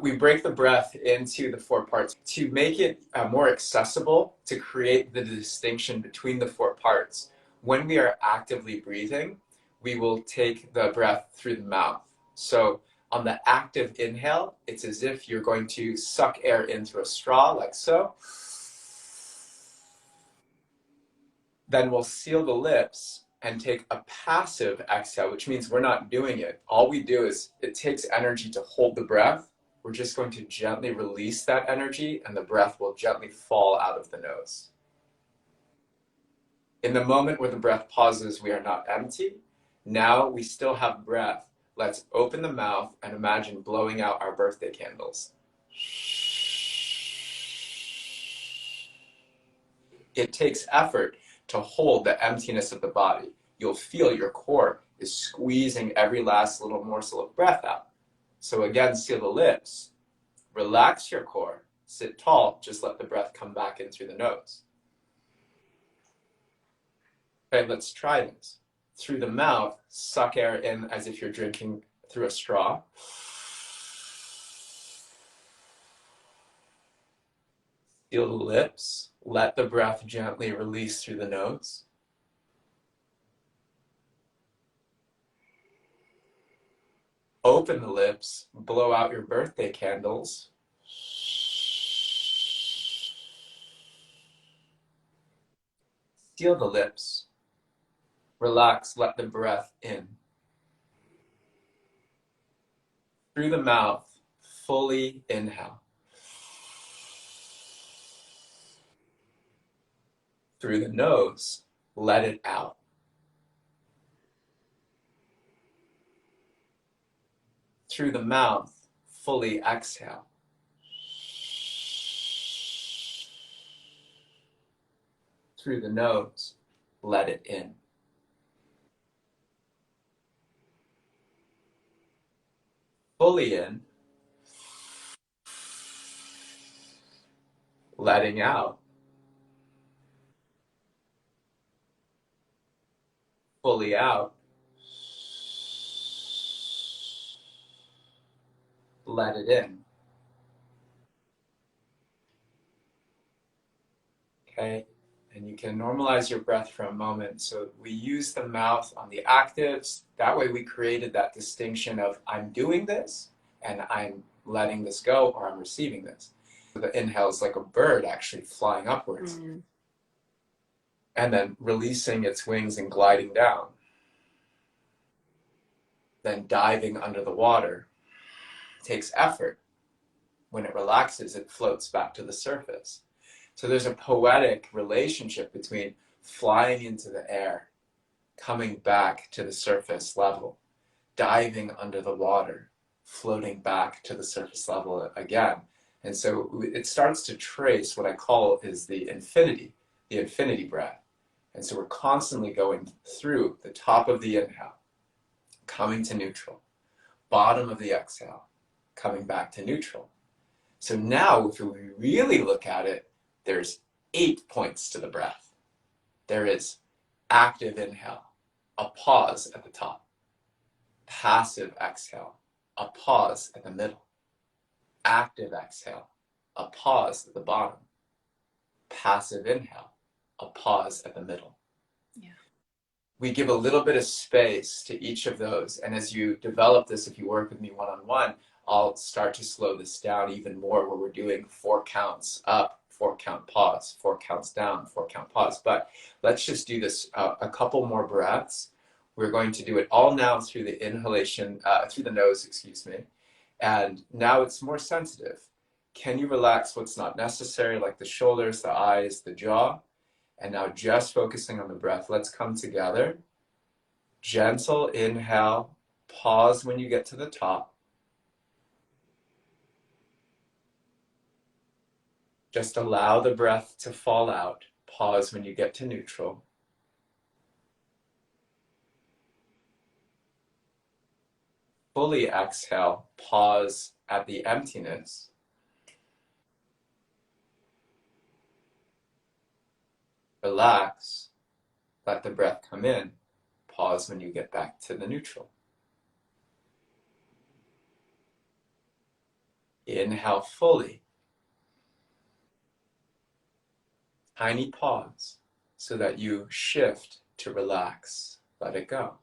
We break the breath into the four parts to make it more accessible, to create the distinction between the four parts. When we are actively breathing, we will take the breath through the mouth. So on the active inhale, it's as if you're going to suck air in through a straw, like so. Then we'll seal the lips and take a passive exhale, which means we're not doing it. All we do is it takes energy to hold the breath. We're just going to gently release that energy and the breath will gently fall out of the nose. In the moment where the breath pauses, we are not empty. Now we still have breath. Let's open the mouth and imagine blowing out our birthday candles. It takes effort to hold the emptiness of the body. You'll feel your core is squeezing every last little morsel of breath out. So again, seal the lips, relax your core, sit tall, just let the breath come back in through the nose. Okay, let's try this. Through the mouth, suck air in as if you're drinking through a straw. Seal the lips, let the breath gently release through the nose. Open the lips, blow out your birthday candles. Seal the lips. Relax, let the breath in. Through the mouth, fully inhale. Through the nose, let it out. Through the mouth, fully exhale. Through the nose, let it in. Fully in, letting out. Fully out, let it in. Okay, and you can normalize your breath for a moment. So we use the mouth on the actives. That way we created that distinction of I'm doing this and I'm letting this go or I'm receiving this. So the inhale is like a bird actually flying upwards. And then releasing its wings and gliding down. Then diving under the water. It takes effort. When it relaxes, it floats back to the surface. So there's a poetic relationship between flying into the air, coming back to the surface level, diving under the water, floating back to the surface level again. And so it starts to trace what I call is the infinity breath. And so we're constantly going through the top of the inhale, coming to neutral, bottom of the exhale, coming back to neutral. So now if we really look at it, there's 8 points to the breath. There is active inhale, a pause at the top. Passive exhale, a pause at the middle. Active exhale, a pause at the bottom. Passive inhale, a pause at the middle. Yeah. We give a little bit of space to each of those. And as you develop this, if you work with me one-on-one, I'll start to slow this down even more where we're doing 4 counts up, 4 count pause, 4 counts down, 4 count pause. But let's just do this a couple more breaths. We're going to do it all now through the inhalation, through the nose, excuse me. And now it's more sensitive. Can you relax what's not necessary, like the shoulders, the eyes, the jaw? And now just focusing on the breath. Let's come together. Gentle inhale. Pause when you get to the top. Just allow the breath to fall out. Pause when you get to neutral. Fully exhale. Pause at the emptiness. Relax. Let the breath come in. Pause when you get back to the neutral. Inhale fully. Tiny pause so that you shift to relax. Let it go.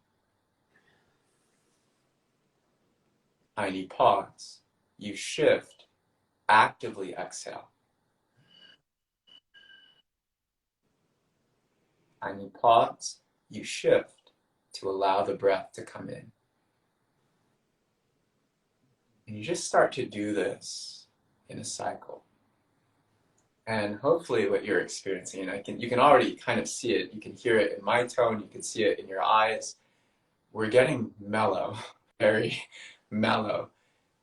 Tiny pause. You shift. Actively exhale. Tiny pause. You shift to allow the breath to come in. And you just start to do this in a cycle. And hopefully what you're experiencing, you can already kind of see it. You can hear it in my tone. You can see it in your eyes. We're getting mellow, very mellow.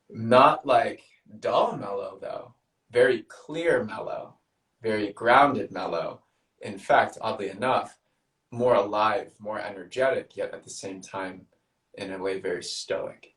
Not like dull mellow, though. Very clear mellow, very grounded mellow. In fact, oddly enough, more alive, more energetic, yet at the same time, in a way, very stoic.